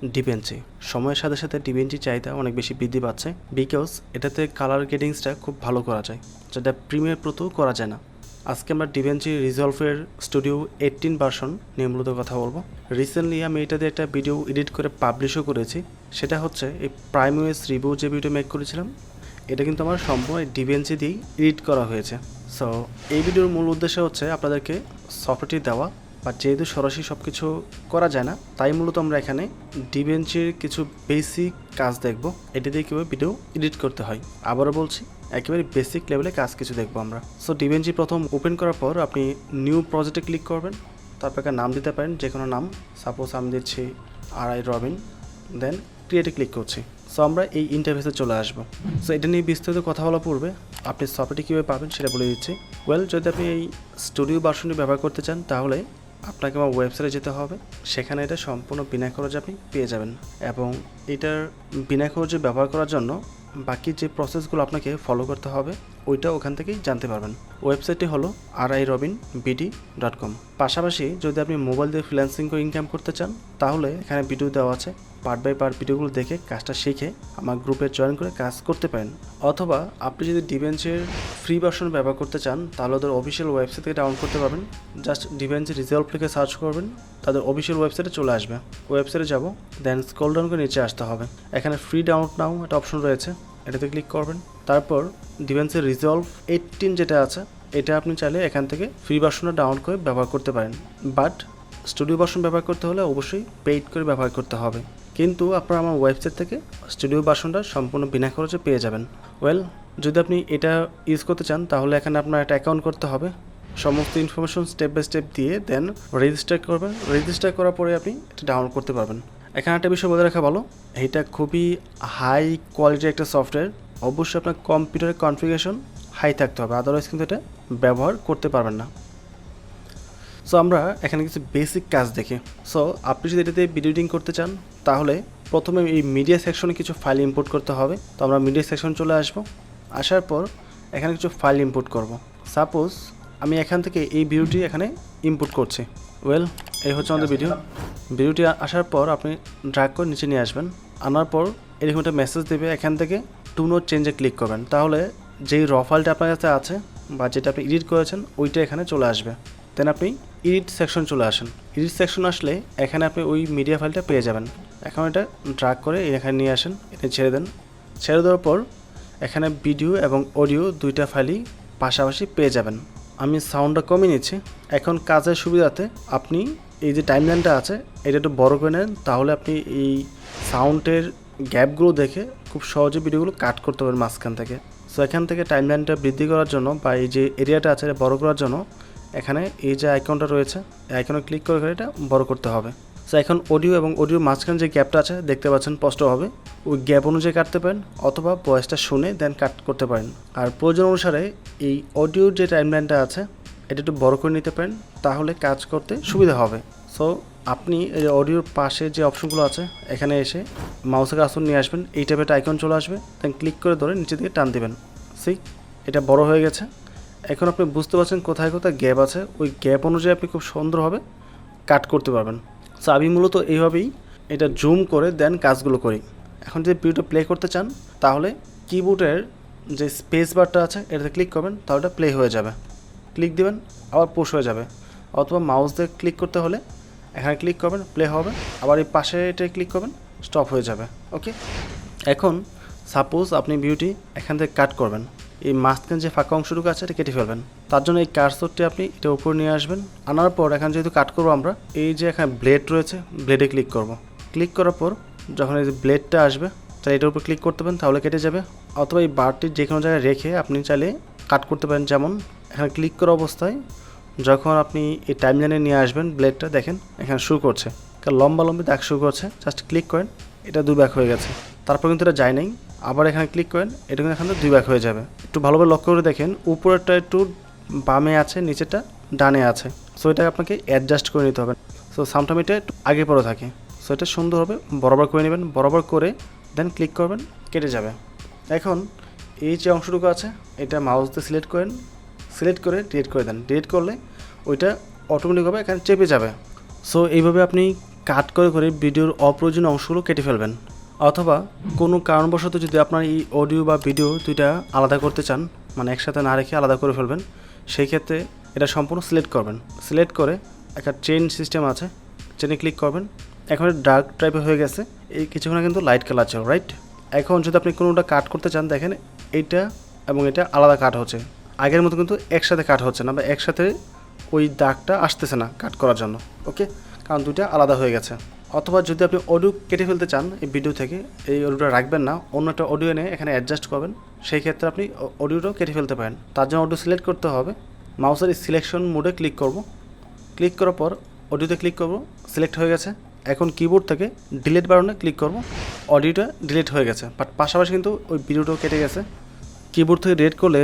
DaVinci সময়ের সাথে সাথে DaVinci চাহিদা অনেক বেশি বৃদ্ধি পাচ্ছে বিকজ এটাতে কালার গ্রেডিংসটা খুব ভালো করা যায়, যেটা প্রিমিয়ার প্রোতেও করা যায় না। আজকে আমরা DaVinci রিজলভের স্টুডিও 18 ভার্সন নিয়ে মূলত কথা বলবো। রিসেন্টলি আমি এটা দিয়ে একটা ভিডিও এডিট করে পাবলিশও করেছি, সেটা হচ্ছে এই প্রাইমওয়েস রিভিউ যে ভিডিও মেক করেছিলাম, এটা কিন্তু আমার সম্পূর্ণ DaVinci দিয়েই এডিট করা হয়েছে। সো এই ভিডিওর মূল উদ্দেশ্য হচ্ছে আপনাদেরকে সফটওয়্যারটি দেওয়া, বা যেহেতু সরাসরি সব কিছু করা যায় না, তাই মূলত আমরা এখানে DaVinciর কিছু বেসিক কাজ দেখব, এটা দিয়ে কীভাবে ভিডিও এডিট করতে হয়। আবারও বলছি, একেবারে বেসিক লেভেলে কাজ কিছু দেখবো আমরা। সো DaVinci প্রথম ওপেন করার পর আপনি নিউ প্রজেক্টে ক্লিক করবেন, তারপর একটা নাম দিতে পারেন, যে কোনো নাম। সাপোজ আমি দিচ্ছি rirobineee, দেন ক্রিয়েটে ক্লিক করছি। সো আমরা এই ইন্টারফেসে চলে আসবো। সো এটা নিয়ে বিস্তারিত কথা বলার পূর্বে আপনি সফটওয়্যারটি কীভাবে পাবেন সেটা বলে দিচ্ছি। যদি আপনি এই স্টুডিও ভার্সনটি ব্যবহার করতে চান, তাহলে আপনাকে আমার ওয়েবসাইটে যেতে হবে, সেখানে এটা সম্পূর্ণ বিনা খরচে আপনি পেয়ে যাবেন। এবং এটার বিনা খরচে ব্যবহার করার জন্য বাকি যে প্রসেসগুলো আপনাকে ফলো করতে হবে, ওইটা ওখান থেকেই জানতে পারবেন। ওয়েবসাইটটি হলো rirobineee.com। পাশাপাশি যদি আপনি মোবাইল দিয়ে ফ্রিল্যান্সিং করে ইনকাম করতে চান, তাহলে এখানে ভিডিও দেওয়া আছে, পার্ট বাই পার্ট ভিডিওগুলো দেখে কাজটা শিখে আমার গ্রুপে জয়েন করে কাজ করতে পারেন। অথবা আপনি যদি DaVinciর ফ্রি ভার্সন ব্যবহার করতে চান, তাহলে ওদের অফিসিয়াল ওয়েবসাইট থেকে ডাউনলোড করতে পারবেন। জাস্ট DaVinci রিজলভ লিখে সার্চ করবেন, তাদের অফিসিয়াল ওয়েবসাইটে চলে আসবে। ওয়েবসাইটে যাব, দেন স্ক্রল ডাউন করে নিচে আসতে হবে। এখানে ফ্রি ডাউনলোড নাও একটা অপশন রয়েছে, এটাতে ক্লিক করবেন। তারপর DaVinci রিজলভ 18 যেটা আছে, এটা আপনি চাইলে এখান থেকে ফ্রি ভার্সনটা ডাউনলোড করে ব্যবহার করতে পারেন। বাট স্টুডিও ভার্সন ব্যবহার করতে হলে অবশ্যই পেইড করে ব্যবহার করতে হবে। কিন্তু আপনারা আমার ওয়েবসাইট থেকে স্টুডিও ভার্সনটা সম্পূর্ণ বিনা খরচে পেয়ে যাবেন। যদি আপনি এটা ইউজ করতে চান, তাহলে এখানে আপনার একটা অ্যাকাউন্ট করতে হবে, সমস্ত ইনফরমেশন স্টেপ বাই স্টেপ দিয়ে দেন রেজিস্টার করবেন। রেজিস্টার করার পরে আপনি এটা ডাউনলোড করতে পারবেন। এখানে একটা বিষয় বলে রাখা ভালো, এটা খুবই হাই কোয়ালিটির একটা সফটওয়্যার। অবশ্যই আপনার কম্পিউটারের কনফিগারেশন হাই থাকতে হবে, আদারওয়াইজ কিন্তু এটা ব্যবহার করতে পারবেন না। সো আমরা এখানে কিছু বেসিক কাজ দেখি। সো আপনি যদি এটাতে ভিডিও এডিটিং করতে চান, তাহলে প্রথমে এই মিডিয়া সেকশনে কিছু ফাইল ইম্পোর্ট করতে হবে। তো আমরা মিডিয়া সেকশন চলে আসবো। আসার পর এখানে কিছু ফাইল ইম্পোর্ট করব। সাপোজ আমি এখান থেকে এই ভিডিওটি এখানে ইম্পোর্ট করছি। এই হচ্ছে আমাদের ভিডিওটি আসার পর আপনি ড্র্যাগ করে নিচে নিয়ে আসবেন। আনার পর এরকম একটা মেসেজ দেবে, এখান থেকে টু নোট চেঞ্জে ক্লিক করবেন। তাহলে যেই র ফাইলটা আপনার কাছে আছে বা যেটা আপনি এডিট করেছেন, ওইটা এখানে চলে আসবে। দেন আপনি এডিট সেকশন চলে আসেন। এডিট সেকশন আসলে এখানে আপনি ওই মিডিয়া ফাইলটা পেয়ে যাবেন। এখন এটা ড্র্যাগ করে এখানে নিয়ে আসেন, এটা ছেড়ে দেন। ছেড়ে দেওয়ার পর এখানে ভিডিও এবং অডিও দুইটা ফাইলই পাশাপাশি পেয়ে যাবেন। আমি সাউন্ডটা কমিয়ে নিচ্ছি। এখন কাজের সুবিধাতে আপনি এই যে টাইমলাইনটা আছে, এটা একটু বড় করে নেন, তাহলে আপনি এই সাউন্ডের গ্যাপগুলো দেখে খুব সহজে ভিডিওগুলো কাট করতে পারবেন মাঝখান থেকে। সো এখান থেকে টাইমলাইনটা বৃদ্ধি করার জন্য বা এই যে এরিয়াটা আছে এটা বড় করার জন্য এখানে এই যে আইকনটা রয়েছে, এই আইকনে ক্লিক করে এটা বড় করতে হবে। সো এখন অডিও এবং অডিও মাঝখানে যে গ্যাপটা আছে দেখতে পাচ্ছেন স্পষ্ট হবে, ওই গ্যাপ অনুযায়ী কাটতে পারেন, অথবা ভয়েসটা শুনে দেন কাট করতে পারেন। আর প্রয়োজন অনুসারে এই অডিওর যে টাইমলাইনটা আছে এটা একটু বড় করে নিতে পারেন, তাহলে কাজ করতে সুবিধা হবে। সো আপনি এই অডিওর পাশে যে অপশনগুলো আছে, এখানে এসে মাউসের কাছে নিয়ে আসবেন, এই টাইপের একটা আইকন চলে আসবে, দেন ক্লিক করে ধরে নিচে দিকে টান দিবেন। এটা বড় হয়ে গেছে। এখন আপনি বুঝতে পারছেন কোথায় কোথায় গ্যাপ আছে, ওই গ্যাপ অনুযায়ী আপনি খুব সুন্দরভাবে কাট করতে পারবেন। সো আমি মূলত এইভাবেই এটা জুম করে দেন কাজগুলো করি। এখন যদি ভিডিওটা প্লে করতে চান, তাহলে কিবোর্ডের যে স্পেস বারটা আছে এটাতে ক্লিক করবেন, তাহলে এটা প্লে হয়ে যাবে। ক্লিক দিবেন, আবার পুশ হয়ে যাবে। অথবা মাউস দিয়ে ক্লিক করতে হলে এখানে ক্লিক করবেন, প্লে হবে, আবার এই পাশে এটা ক্লিক করবেন, স্টপ হয়ে যাবে। ওকে, এখন সাপোজ আপনি ভিডিওটি এখান থেকে কাট করবেন, এই মাঝখানে যে ফাঁকা অংশটুকু আছে এটা কেটে ফেলবেন। তার জন্য এই কার্সরটি আপনি এটা উপর নিয়ে আসবেন। আনার পর এখানে যেহেতু কাট করবো আমরা, এই যে এখানে ব্লেড রয়েছে, ব্লেডে ক্লিক করব। ক্লিক করার পর যখন এই যে ব্লেডটা আসবে, তাহলে এটার উপর ক্লিক করতে পারেন, তাহলে কেটে যাবে। অথবা এই বারটি যে কোনো জায়গায় রেখে আপনি চাইলে কাট করতে পারেন। যেমন এখানে ক্লিক করা অবস্থায় যখন আপনি এই টাইমলাইনে নিয়ে আসবেন, ব্লেডটা দেখেন এখানে শুরু করছে, লম্বা দাগ শুরু করছে। জাস্ট ক্লিক করেন, এটা 2 ভাগ হয়ে গেছে। তারপর কিন্তু এটা যায় নাই, আবার এখানে ক্লিক করেন, এটা কিন্তু এখানে 2 ভাগ হয়ে যাবে। একটু ভালোভাবে লক্ষ্য করে দেখেন, উপরেরটা একটু বামে আছে, নিচেরটা ডানে আছে। সো এটা আপনাকে অ্যাডজাস্ট করে নিতে হবে। সো সামটাইম এটা একটু আগে পরে থাকে। সো এটা সুন্দরভাবে বরাবর করে নেবেন, বরাবর করে দেন ক্লিক করবেন, কেটে যাবে। এখন এই যে অংশটুকু আছে, এটা মাউস দিয়ে সিলেক্ট করেন, সিলেক্ট করে ডিলিট করে দেন। ডিলিট করলে ওইটা অটোমেটিকভাবে এখানে চেপে যাবে। সো এইভাবে আপনি কাট করে করে ভিডিওর অপ্রয়োজনীয় অংশগুলো কেটে ফেলবেন। অথবা কোনো কারণবশত যদি আপনার এই অডিও বা ভিডিও দুইটা আলাদা করতে চান, মানে একসাথে না রেখে আলাদা করে ফেলবেন, সেই ক্ষেত্রে এটা সম্পূর্ণ সিলেক্ট করবেন। সিলেক্ট করে একটা চেইন সিস্টেম আছে, চেনে ক্লিক করবেন। এখন ডার্ক টাইপের হয়ে গেছে, এই কিছুক্ষণ কিন্তু লাইট কালার ছিল, রাইট? এখন যদি আপনি কোনোটা কাট করতে চান, দেখেন এইটা এবং এটা আলাদা কাট হচ্ছে, আগের মতো কিন্তু একসাথে কাট হচ্ছে না, বা একসাথে ওই দাগটা আসতেছে না কাট করার জন্য, ওকে? কারণ দুইটা আলাদা হয়ে গেছে। অথবা যদি আপনি অডিও কেটে ফেলতে চান এই ভিডিও থেকে, এই অডিওটা রাখবেন না, অন্য একটা অডিও এনে এখানে অ্যাডজাস্ট করবেন, সেই ক্ষেত্রে আপনি অডিওটাও কেটে ফেলতে পারেন। তার জন্য অডিও সিলেক্ট করতে হবে, মাউসের সিলেকশন মোডে ক্লিক করব, ক্লিক করার পর অডিওতে ক্লিক করব, সিলেক্ট হয়ে গেছে। এখন কিবোর্ড থেকে ডিলিট বাটনে ক্লিক করব, অডিওটা ডিলিট হয়ে গেছে, বাট পাশাপাশি কিন্তু ওই ভিডিওটাও কেটে গেছে। কিবোর্ড থেকে ডিলিট করলে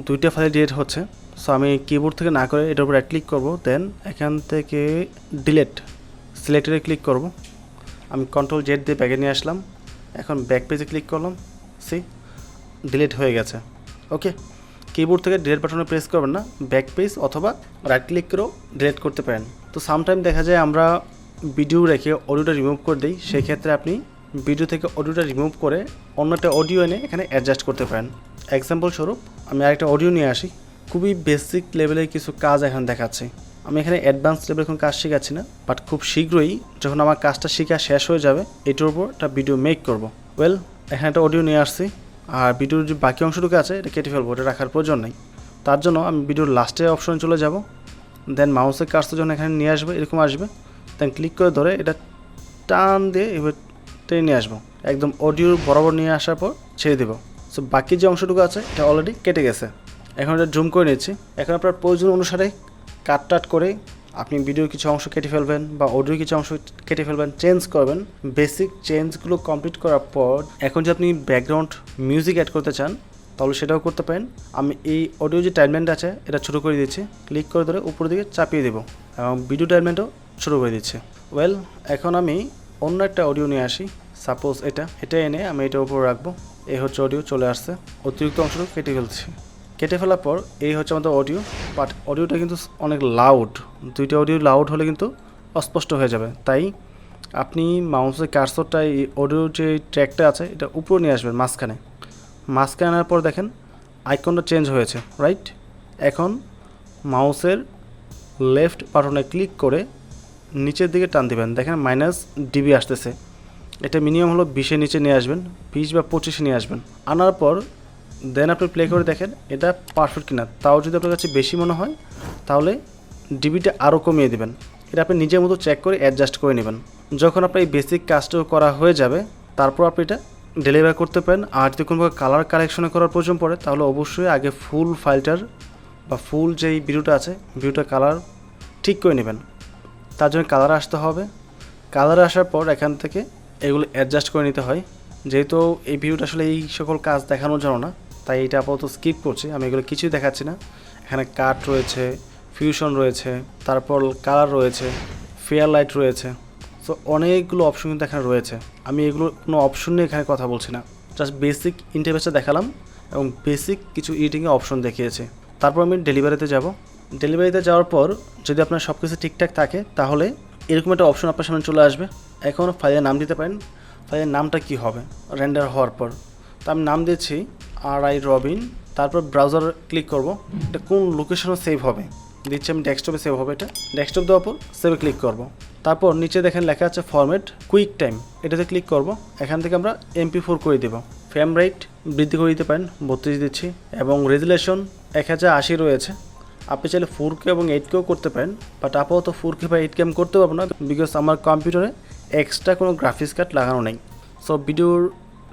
দুইটা ফাইল ডিলিট হচ্ছে, সো আমি কিবোর্ড থেকে না করে এটার উপর রাইট ক্লিক করব, দেন এখান থেকে ডিলিট সিলেক্টরে ক্লিক করব। আমি কন্ট্রোল জেড দিয়ে ব্যাগে নিয়ে আসলাম, এখন ব্যাক পেজে ক্লিক করলাম, সি ডিলিট হয়ে গেছে, ওকে? কিবোর্ড থেকে ডিলিট বাটনে প্রেস করবেন না, ব্যাক পেজ অথবা রাইট ক্লিক করেও ডিলিট করতে পারেন। তো সামটাইম দেখা যায় আমরা ভিডিও রেখে অডিওটা রিমুভ করে দিই, সেই ক্ষেত্রে আপনি ভিডিও থেকে অডিওটা রিমুভ করে অন্য একটা অডিও এনে এখানে অ্যাডজাস্ট করতে পারেন। এক্সাম্পল স্বরূপ আমি আরেকটা অডিও নিয়ে আসি, খুবই বেসিক লেভেলের কিছু কাজ এখানে দেখাচ্ছি। আমি এখানে অ্যাডভান্স লেভেলে কোনো কাজ শেখাচ্ছি না, বাট খুব শীঘ্রই যখন আমার কাজটা শেখা শেষ হয়ে যাবে, এটার উপর একটা ভিডিও মেক করব। ওয়েল, এখানে একটা অডিও নিয়ে আসছি, আর ভিডিওর যে বাকি অংশটুকু আছে এটা কেটে ফেলবো, এটা রাখার প্রয়োজন নেই। তার জন্য আমি ভিডিওর লাস্টের অপশনে চলে যাব, দেন মাউসের কাজটা যখন এখানে নিয়ে আসবে, এরকম আসবে, দেন ক্লিক করে ধরে এটা টান দিয়ে এবার টেনে নিয়ে আসবো, একদম অডিওর বরাবর নিয়ে আসার পর ছেড়ে দেবো। সো বাকি যে অংশটুকু আছে এটা অলরেডি কেটে গেছে। এখন এটা জুম করে নিচ্ছি। এখন আপনার প্রয়োজন অনুসারে কাট করে আপনি ভিডিওর কিছু অংশ কেটে ফেলবেন বা অডিওর কিছু অংশ কেটে ফেলবেন, চেঞ্জ করবেন। বেসিক চেঞ্জগুলো কমপ্লিট করার পর এখন যদি আপনি ব্যাকগ্রাউন্ড মিউজিক অ্যাড করতে চান তাহলে সেটাও করতে পারেন। আমি এই অডিও যে টাইমলাইনটা আছে এটা ছোটো করে দিচ্ছি, ক্লিক করে ধরে উপরের দিকে চাপিয়ে দেবো এবং ভিডিও টাইমলাইনটাও ছোটো করে দিচ্ছি। ওয়েল, এখন আমি অন্য একটা অডিও নিয়ে আসি, সাপোজ এটা এনে আমি এটার উপর রাখবো। এই হচ্ছে অডিও চলে আসছে, অতিরিক্ত অংশটুকু কেটে ফেলছি। কেটে ফেলার পর এই হচ্ছে আমাদের অডিও, বাট অডিওটা কিন্তু অনেক লাউড, দুইটা অডিও লাউড হলে কিন্তু অস্পষ্ট হয়ে যাবে। তাই আপনি মাউসের কার্সরটা এই অডিওর যে ট্র্যাকটা আছে এটা উপরে নিয়ে আসবেন, মাঝখানে আনার পর দেখেন আইকনটা চেঞ্জ হয়েছে, রাইট? এখন মাউসের লেফট বাটনে ক্লিক করে নিচের দিকে টান দিবেন, দেখেন -dB আসতেছে। এটা মিনিমাম হলো 20-এর নিচে নিয়ে আসবেন, 20 বা 25-এ নিয়ে আসবেন। আনার পর দেন আপনি প্লে করে দেখেন এটা পারফেক্ট কিনা। তাও যদি আপনার কাছে বেশি মনে হয় তাহলে ডিবিটা আরও কমিয়ে দেবেন। এটা আপনি নিজের মতো চেক করে অ্যাডজাস্ট করে নেবেন। যখন আপনার এই বেসিক কাজটাও করা হয়ে যাবে তারপর আপনি এটা ডেলিভার করতে পারেন। আর যদি কোনো কালার কারেকশনে করার প্রয়োজন পড়ে তাহলে অবশ্যই আগে ফুল ফাইলটার বা ফুল যেই ভিডিওটা আছে ভিডিওটার কালার ঠিক করে নেবেন। তার জন্য কালার আসতে হবে, কালার আসার পর এখান থেকে এগুলো অ্যাডজাস্ট করে নিতে হয়। যেহেতু এই ভিডিওটা আসলে এই সকল কাজ দেখানোর জন্য না, তাই এটা আপাতত স্কিপ করছি, আমি এগুলো কিছুই দেখাচ্ছি না। এখানে কাট রয়েছে, ফিউশন রয়েছে, তারপর কালার রয়েছে, ফেয়ার লাইট রয়েছে, সো অনেকগুলো অপশন কিন্তু এখানে রয়েছে। আমি এগুলো কোনো অপশন নিয়ে এখানে কথা বলছি না, জাস্ট বেসিক ইন্টারফেসটা দেখালাম এবং বেসিক কিছু এডিটিংয়ে অপশন দেখিয়েছে। তারপর আমি ডেলিভারিতে যাব। ডেলিভারিতে যাওয়ার পর যদি আপনার সব কিছু ঠিকঠাক থাকে তাহলে এরকম একটা অপশন আপনার সামনে চলে আসবে। এখন ফাইলের নাম দিতে পারেন, ফাইলের নামটা কি হবে রেন্ডার হওয়ার পর। তো আমি নাম দিচ্ছি rirobineee, তারপর ব্রাউজার ক্লিক করব, এটা কোন লোকেশনে সেভ হবে দিচ্ছি আমি, ডেস্কটপে সেভ হবে। এটা ডেস্কটপ দেওয়ার পর সেভে ক্লিক করব। তারপর নিচে দেখেন লেখা আছে ফরম্যাট কুইক টাইম, এটাতে ক্লিক করব। এখান থেকে আমরা MP4 করে দেব। ফ্রেম রেট বৃদ্ধি করে দিতে পারেন, 32 দিচ্ছি, এবং রেজুলেশন 1080 রয়েছে। আপনি চাইলে 4K এবং 8K করতে পারেন, বাট আপাতত 4K বা 8K আমি করতে পারবো না, বিকজ আমার কম্পিউটারে এক্সট্রা কোনো গ্রাফিক্স কার্ড লাগানো নেই। সো ভিডিওর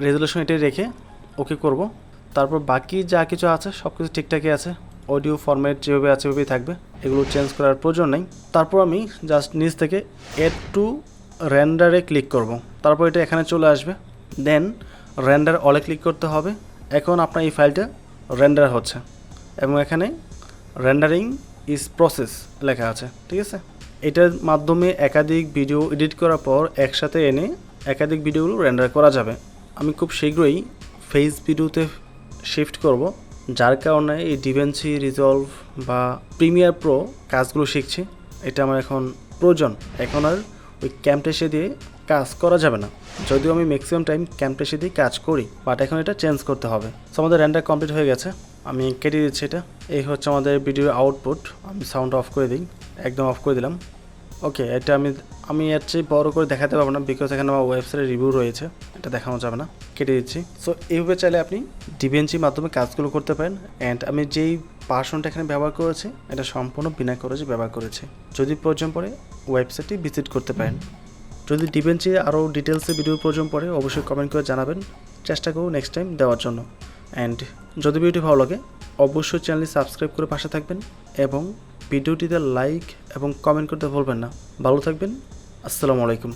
রেজুলেশন এটাই রেখে ওকে করব। তারপর বাকি যা কিছু আছে সব কিছু ঠিকঠাকই আছে, অডিও ফরম্যাট যেভাবে আছে ওইভাবেই থাকবে, এগুলো চেঞ্জ করার প্রয়োজন নেই। তারপর আমি জাস্ট নিচ থেকে এড টু রেন্ডারে ক্লিক করব। তারপর এটা এখানে চলে আসবে, দেন রেন্ডার অলে ক্লিক করতে হবে। এখন আপনার এই ফাইলটা রেন্ডার হচ্ছে এবং এখানে রেন্ডারিং ইজ প্রসেস লেখা আছে, ঠিক আছে? এটার মাধ্যমে একাধিক ভিডিও এডিট করার পর একসাথে এনে একাধিক ভিডিওগুলো রেন্ডার করা যাবে। আমি খুব শীঘ্রই ফেস ভিডিওতে শিফট করব, যার কারণে এই DaVinci রিজলভ বা প্রিমিয়ার প্রো কাজগুলো শিখছি, এটা আমার এখন প্রয়োজন। এখন আর ওই Camtasia দিয়ে কাজ করা যাবে না। যদিও আমি ম্যাক্সিমাম টাইম Camtasia দিয়ে কাজ করি, বাট এখন এটা চেঞ্জ করতে হবে। সো আমাদের রেন্ডার কমপ্লিট হয়ে গেছে, আমি কেটে দিচ্ছি এটা। এই হচ্ছে আমাদের ভিডিও আউটপুট। আমি সাউন্ড অফ করে দিই, একদম অফ করে দিলাম। ওকে, এটা আমি এর চেয়ে বড় করে দেখাতে পারবো না, বিকজ এখানে আমার ওয়েবসাইটে রিভিউ রয়েছে, এটা দেখানো যাবে না, কেটে দিচ্ছি। সো এইভাবে চাইলে আপনি DaVinci মাধ্যমে কাজগুলো করতে পারেন। অ্যান্ড আমি যেই ভার্সনটা এখানে ব্যবহার করেছি এটা সম্পূর্ণ বিনা খরচে ব্যবহার করেছি। যদি প্রয়োজন পড়ে ওয়েবসাইটটি ভিজিট করতে পারেন। যদি DaVinci আরও ডিটেলসে ভিডিও প্রয়োজন পড়ে অবশ্যই কমেন্ট করে জানাবেন, চেষ্টা করব নেক্সট টাইম দেওয়ার জন্য। অ্যান্ড যদি ভিডিওটি ভালো লাগে অবশ্যই চ্যানেলটি সাবস্ক্রাইব করে পাশে থাকবেন এবং ভিডিওটিতে লাইক এবং কমেন্ট করতে ভুলবেন না। ভালো থাকবেন, আসসালামু আলাইকুম।